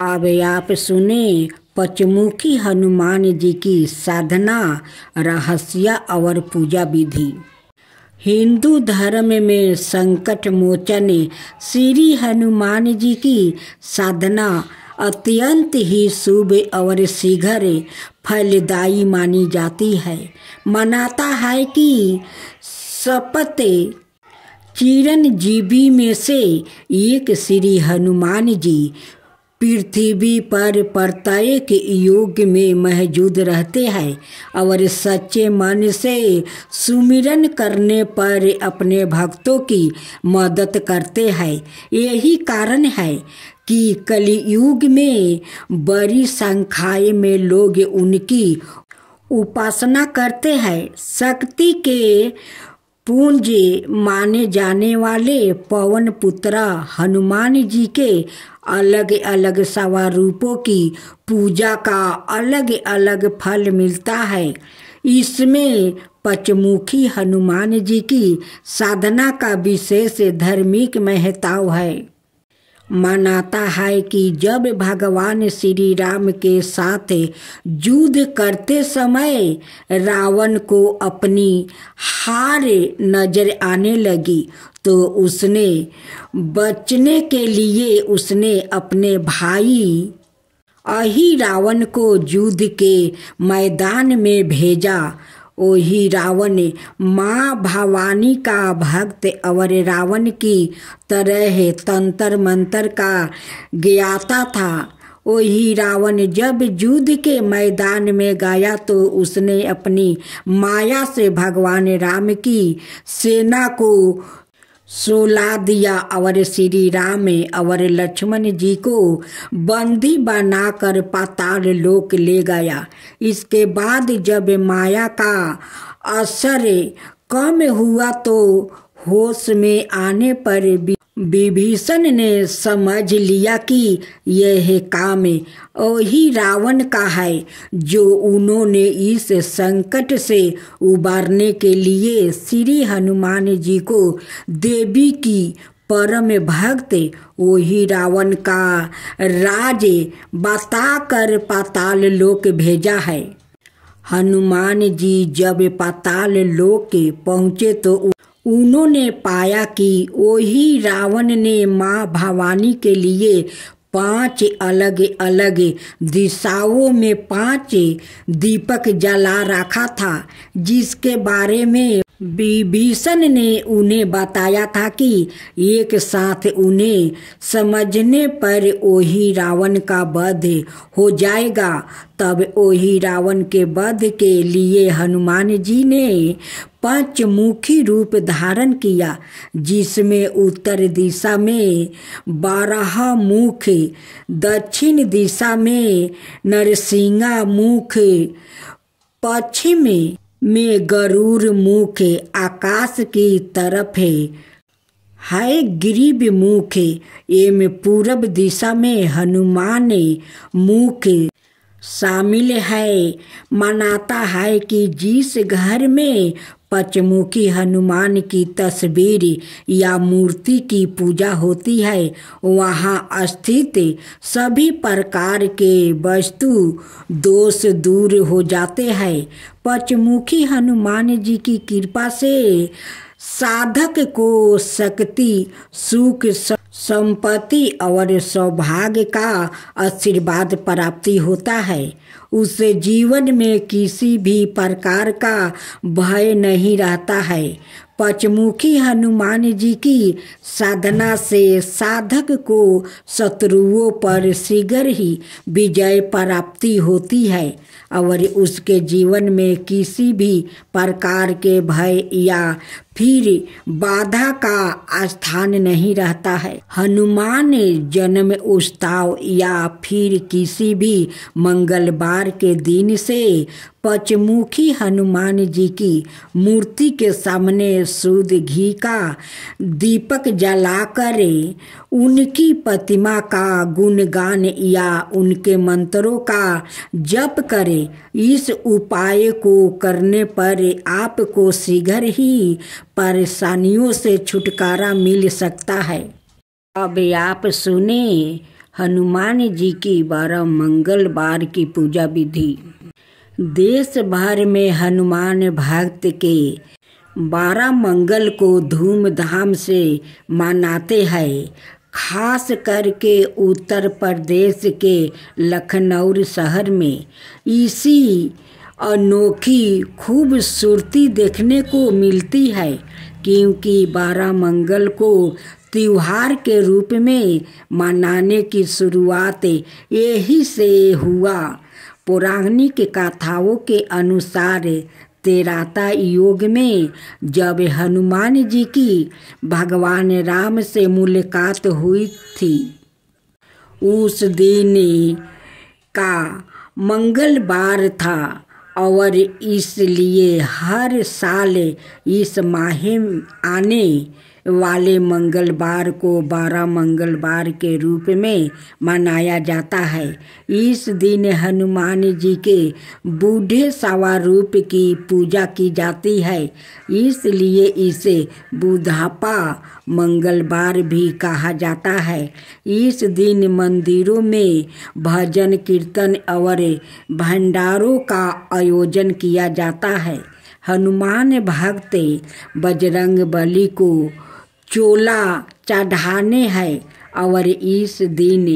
अब आप सुने पंचमुखी हनुमान जी की साधना, रहस्य और पूजा विधि। हिंदू धर्म में संकट मोचन श्री हनुमान जी की साधना अत्यंत ही शुभ और शीघ्र फलदायी मानी जाती है। मानता है कि सप्त चिरंजीवी में से एक श्री हनुमान जी पृथ्वी पर प्रत्येक युग में मौजूद रहते हैं और सच्चे मन से सुमिरन करने पर अपने भक्तों की मदद करते हैं। यही कारण है कि कलियुग में बड़ी संख्या में लोग उनकी उपासना करते हैं। शक्ति के पुंज माने जाने वाले पवन पुत्र हनुमान जी के अलग अलग स्वरूपों की पूजा का अलग अलग फल मिलता है। इसमें पंचमुखी हनुमान जी की साधना का विशेष धार्मिक महत्व है। मानता है कि जब भगवान श्री राम के साथ युद्ध करते समय रावण को अपनी हार नजर आने लगी तो उसने बचने के लिए उसने अपने भाई अहि रावण को युद्ध के मैदान में भेजा। वही रावण माँ भवानी का भक्त और रावण की तरह तंत्र मंत्र का ज्ञाता था। वही रावण जब युद्ध के मैदान में गया तो उसने अपनी माया से भगवान राम की सेना को सुला दिया और श्री राम और लक्ष्मण जी को बंदी बनाकर पाताल लोक ले गया। इसके बाद जब माया का असर कम हुआ तो होश में आने पर विभीषण ने समझ लिया कि यह काम वही रावण का है जो उन्होंने इस संकट से उबारने के लिए श्री हनुमान जी को देवी की परम भक्त वही रावण का राज बताकर पाताल लोक भेजा है। हनुमान जी जब पाताल लोक पहुँचे तो उन्होंने पाया कि वही रावण ने माँ भवानी के लिए 5 अलग अलग दिशाओं में 5 दीपक जला रखा था, जिसके बारे में विभीषण ने उन्हें बताया था कि एक साथ उन्हें समझने पर वही रावण का वध हो जाएगा। तब वही रावण के वध के लिए हनुमान जी ने पंचमुखी रूप धारण किया, जिसमें उत्तर दिशा में 12 मुख, दक्षिण दिशा में नरसिंहा मुख, पश्चिम में गरुड़ मुख, आकाश की तरफ है ग्रीव मुख एवं पूर्व दिशा में हनुमान मुख शामिल है। मानता है कि जिस घर में पंचमुखी हनुमान की तस्वीर या मूर्ति की पूजा होती है वहाँ स्थित सभी प्रकार के वस्तु दोष दूर हो जाते हैं। पंचमुखी हनुमान जी की कृपा से साधक को शक्ति, सुख, संपत्ति और सौभाग्य का आशीर्वाद प्राप्ति होता है। उसे जीवन में किसी भी प्रकार का भय नहीं रहता है। पंचमुखी हनुमान जी की साधना से साधक को शत्रुओं पर शीघ्र ही विजय प्राप्ति होती है और उसके जीवन में किसी भी प्रकार के भय या फिर बाधा का स्थान नहीं रहता है। हनुमान जन्म उत्सव या फिर किसी भी मंगलवार के दिन से पंचमुखी हनुमान जी की मूर्ति के सामने शुद्ध घी का दीपक जलाकर उनकी प्रतिमा का गुणगान या उनके मंत्रों का जप करें। इस उपाय को करने पर आपको शीघ्र ही परेशानियों से छुटकारा मिल सकता है। अब आप सुने हनुमान जी की 12 मंगलवार की पूजा विधि। देश भर में हनुमान भक्त के 12 मंगल को धूमधाम से मनाते हैं। खास करके उत्तर प्रदेश के लखनऊ शहर में इसी अनोखी खूबसूरती देखने को मिलती है, क्योंकि 12 मंगल को त्योहार के रूप में मनाने की शुरुआत यही से हुआ। पौराणिक कथाओं के अनुसार त्रेता युग में जब हनुमान जी की भगवान राम से मुलाकात हुई थी, उस दिन का मंगलवार था और इसलिए हर साल इस माह आने वाले मंगलवार को 12 मंगलवार के रूप में मनाया जाता है। इस दिन हनुमान जी के बूढ़े स्वरूप की पूजा की जाती है, इसलिए इसे बुढ़ापा मंगलवार भी कहा जाता है। इस दिन मंदिरों में भजन कीर्तन और भंडारों का आयोजन किया जाता है। हनुमान भक्त बजरंगबली को चोला चढ़ाने हैं और इस दिन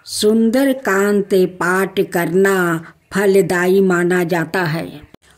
सुंदरकांड पाठ करना फलदायी माना जाता है।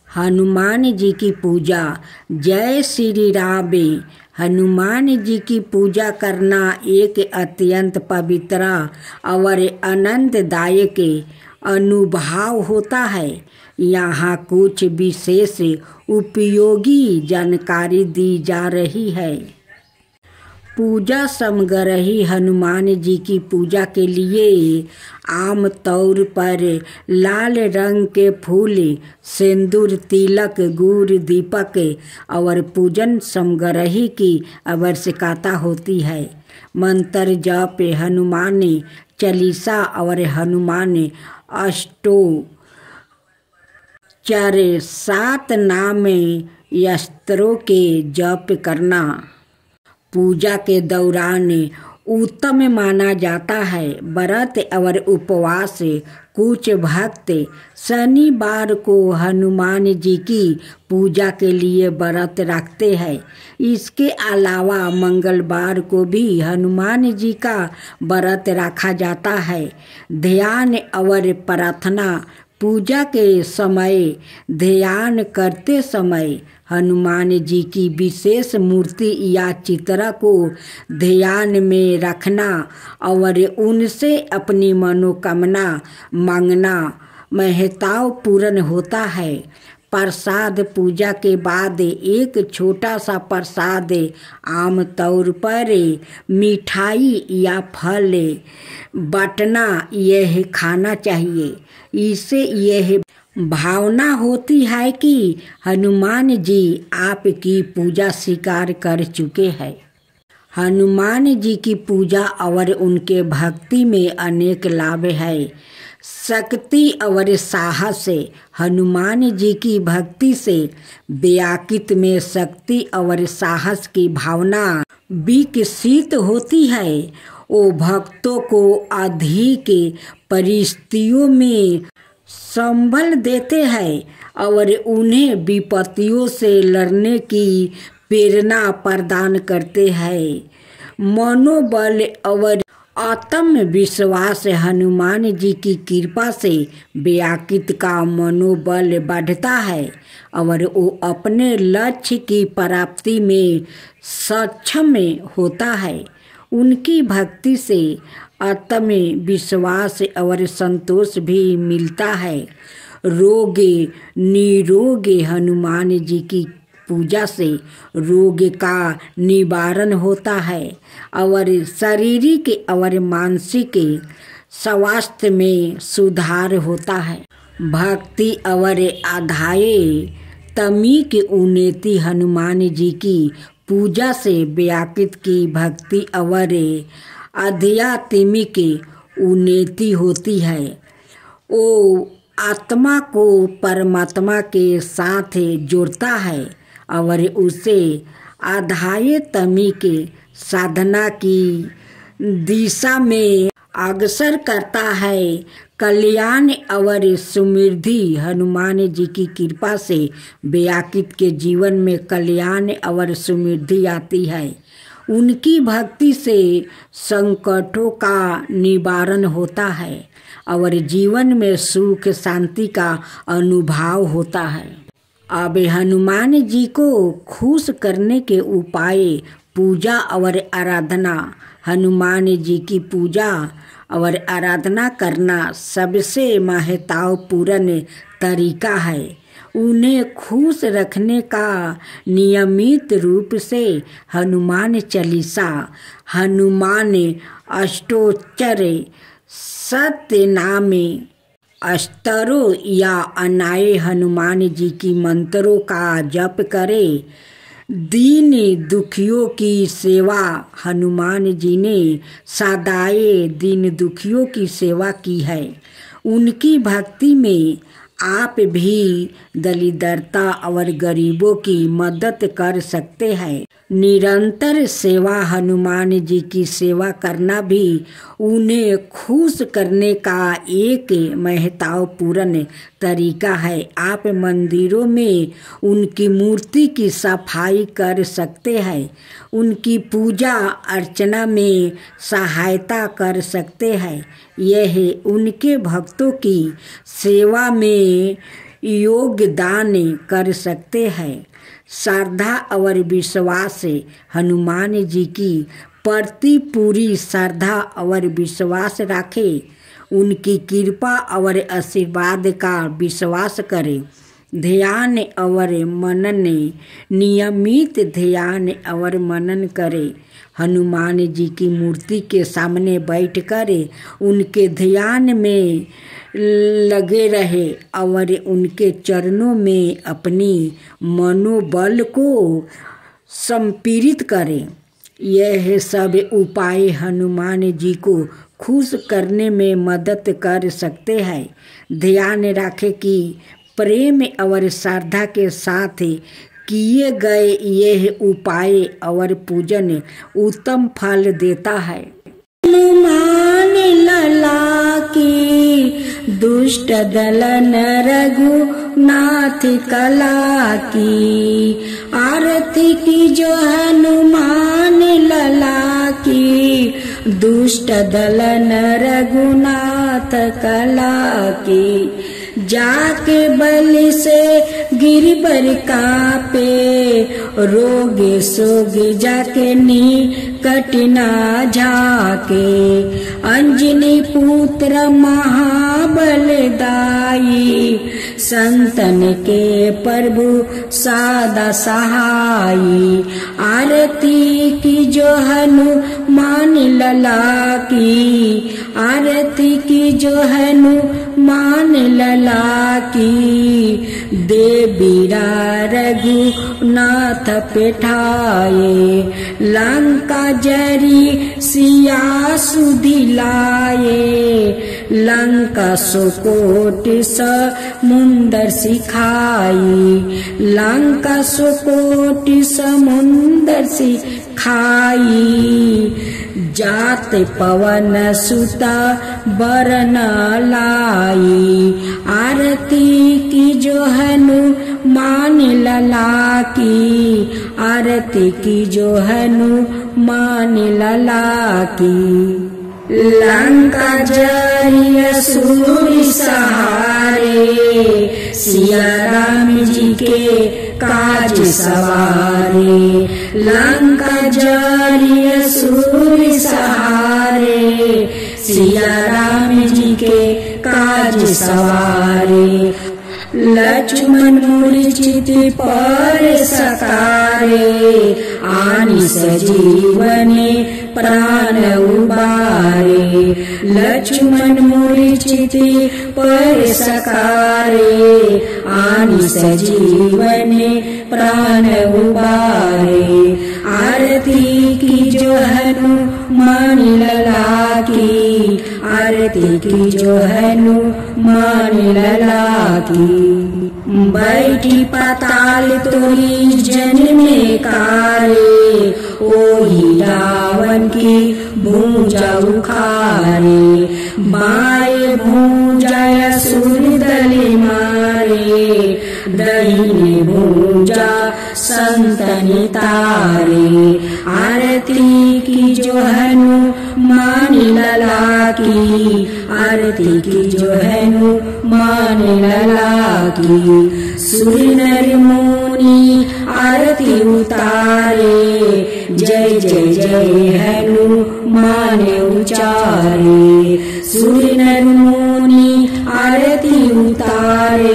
हनुमान जी की पूजा। जय श्री राम। हनुमान जी की पूजा करना एक अत्यंत पवित्र और आनंददायक अनुभव होता है। यहाँ कुछ विशेष उपयोगी जानकारी दी जा रही है। पूजा सामग्री। हनुमान जी की पूजा के लिए आम तौर पर लाल रंग के फूल, सिंदूर, तिलक, गुड़, दीपक और पूजन सामग्री की आवश्यकता होती है। मंत्र जप। हनुमान चालीसा और हनुमान अष्टोत्तर 7 नाम यस्त्रों के जप करना पूजा के दौरान उत्तम माना जाता है। व्रत और उपवास। कुछ भक्त शनिवार को हनुमान जी की पूजा के लिए व्रत रखते हैं। इसके अलावा मंगलवार को भी हनुमान जी का व्रत रखा जाता है। ध्यान और प्रार्थना। पूजा के समय ध्यान करते समय हनुमान जी की विशेष मूर्ति या चित्र को ध्यान में रखना और उनसे अपनी मनोकामना मांगना महत्वपूर्ण होता है। प्रसाद। पूजा के बाद एक छोटा सा प्रसाद, आमतौर पर मिठाई या फल बांटना यह खाना चाहिए। इससे यह भावना होती है कि हनुमान जी आपकी पूजा स्वीकार कर चुके हैं। हनुमान जी की पूजा और उनके भक्ति में अनेक लाभ है। शक्ति और साहस। हनुमान जी की भक्ति से व्यक्ति में शक्ति और साहस की भावना विकसित होती है। वो भक्तों को अधिक परिस्थितियों में संबल देते हैं और उन्हें विपत्तियों से लड़ने की प्रेरणा प्रदान करते हैं। मनोबल और आत्मविश्वास। हनुमान जी की कृपा से व्यक्ति का मनोबल बढ़ता है और वो अपने लक्ष्य की प्राप्ति में सक्षम होता है। उनकी भक्ति से आत्मविश्वास और संतोष भी मिलता है। रोग निरोग। हनुमान जी की पूजा से रोग का निवारण होता है और शारीरिक और मानसिक स्वास्थ्य में सुधार होता है। भक्ति और आध्यात्म की उन्नति। हनुमान जी की पूजा से व्यक्ति की भक्ति और आध्यात्मिक उन्नति होती है। वो आत्मा को परमात्मा के साथ जोड़ता है और उसे आध्यात्मिक साधना की दिशा में अग्रसर करता है। कल्याण और समृद्धि हनुमान जी की कृपा से व्याकुल के जीवन में कल्याण और समृद्धि आती है। उनकी भक्ति से संकटों का निवारण होता है और जीवन में सुख शांति का अनुभव होता है। अब हनुमान जी को खुश करने के उपाय पूजा और आराधना। हनुमान जी की पूजा और आराधना करना सबसे महत्वपूर्ण तरीका है। उन्हें खुश रखने का नियमित रूप से हनुमान चालीसा, हनुमान अष्टोत्तर, सत्यनाम अष्टरों या अन्य हनुमान जी की मंत्रों का जप करें। दीन दुखियों की सेवा। हनुमान जी ने सदाए दीन दुखियों की सेवा की है। उनकी भक्ति में आप भी दरिद्रता और गरीबों की मदद कर सकते हैं। निरंतर सेवा। हनुमान जी की सेवा करना भी उन्हें खुश करने का एक महत्वपूर्ण तरीका है। आप मंदिरों में उनकी मूर्ति की सफाई कर सकते हैं। उनकी पूजा अर्चना में सहायता कर सकते हैं। यह उनके भक्तों की सेवा में योगदान कर सकते हैं। श्रद्धा और विश्वास। हनुमान जी की प्रति पूरी श्रद्धा और विश्वास रखें। उनकी कृपा और आशीर्वाद का विश्वास करें। ध्यान और मनन। नियमित ध्यान और मनन करें। हनुमान जी की मूर्ति के सामने बैठकर उनके ध्यान में लगे रहे और उनके चरणों में अपनी मनोबल को समर्पित करें। यह सब उपाय हनुमान जी को खुश करने में मदद कर सकते हैं। ध्यान रखें कि प्रेम और श्रद्धा के साथ किए गए यह उपाय और पूजन उत्तम फल देता है। हनुमान लला की दुष्ट दलन रघुनाथ कला की। आरती की जो हनुमान लला की दुष्ट दलन रघुनाथ कला की। जाके बलि से गिरबर कापे रोग सोग जाके निकट ना झाके। अंजनी पुत्र महाबलदाई संतन के प्रभु सादा सहाई। आरती की जो हनुमान लला की। आरती की जो हनुमान लला की। देवीरा रघुनाथ पेठाए लंका जरी सिया सुधिलाए। लंका सुकोट समुंदर सिखाई। लंका सुकोट समुंदर सिखाई। जात पवन सुता बरन लाई। आरती की जो हनुमान लला की। आरती की जो हनुमान लला की। लंका जरी असुर सहारे सिया राम जी के काज सवारे। लंका जरी असुर सहारे सिया राम जी के काज सवारे। लक्ष्मण मूर्छित पर सकारे आनि सजीवने प्राण उबारे। लक्ष्मण मूर्छित पर सकारे आनि सजीवने प्राण उबारे। आरती की की जो हनुमान लला की, आरती की जो हनुमान लला की। बैठी पाताल तोरी जन में कारे, ओही रावण की भूजा उखारे। बाएं भूजा असुर दल मारे, दाहिने भूजा संतन तारे। आरती की जो हनुमान लला की, आरती की जो हनुमान लला की। सुर नर मुनि आरती उतारे, जय जय जय हनुमान उचारे। सुर नर मुनि आरती उतारे,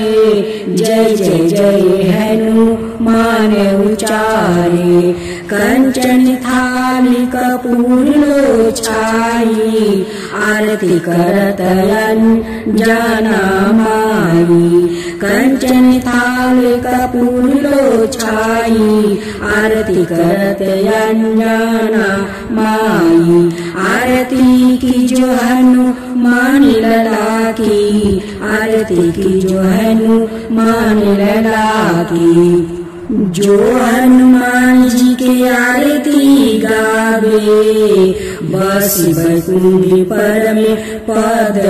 जय जय जय हनुमान उचारे। कंचन थाली कपूर लो छाई, आरती करत अंजना माई। कंचन थाली कपूर लो छाई, आरती करत अंजना माई। आरती की जो हनुमान लला की, आरती की जो हनुमान लला की। जो हनुमान जी के आरती गावे, बस बैकुंठ पर में पद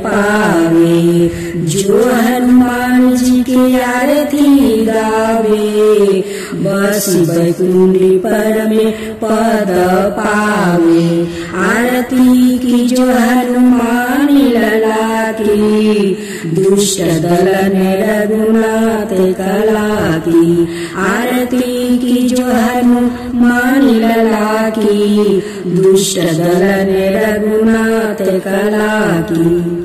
पावे। जो हनुमान जी के आरती गावे, बस बैकुंठ पर में पद पावे। आरती की जो हनुमान लला की, दुष्ट दलन रघुनाथ कला की। आरती की जो हनुमान लला की, दुष्ट दलन रघुनाथ कला की।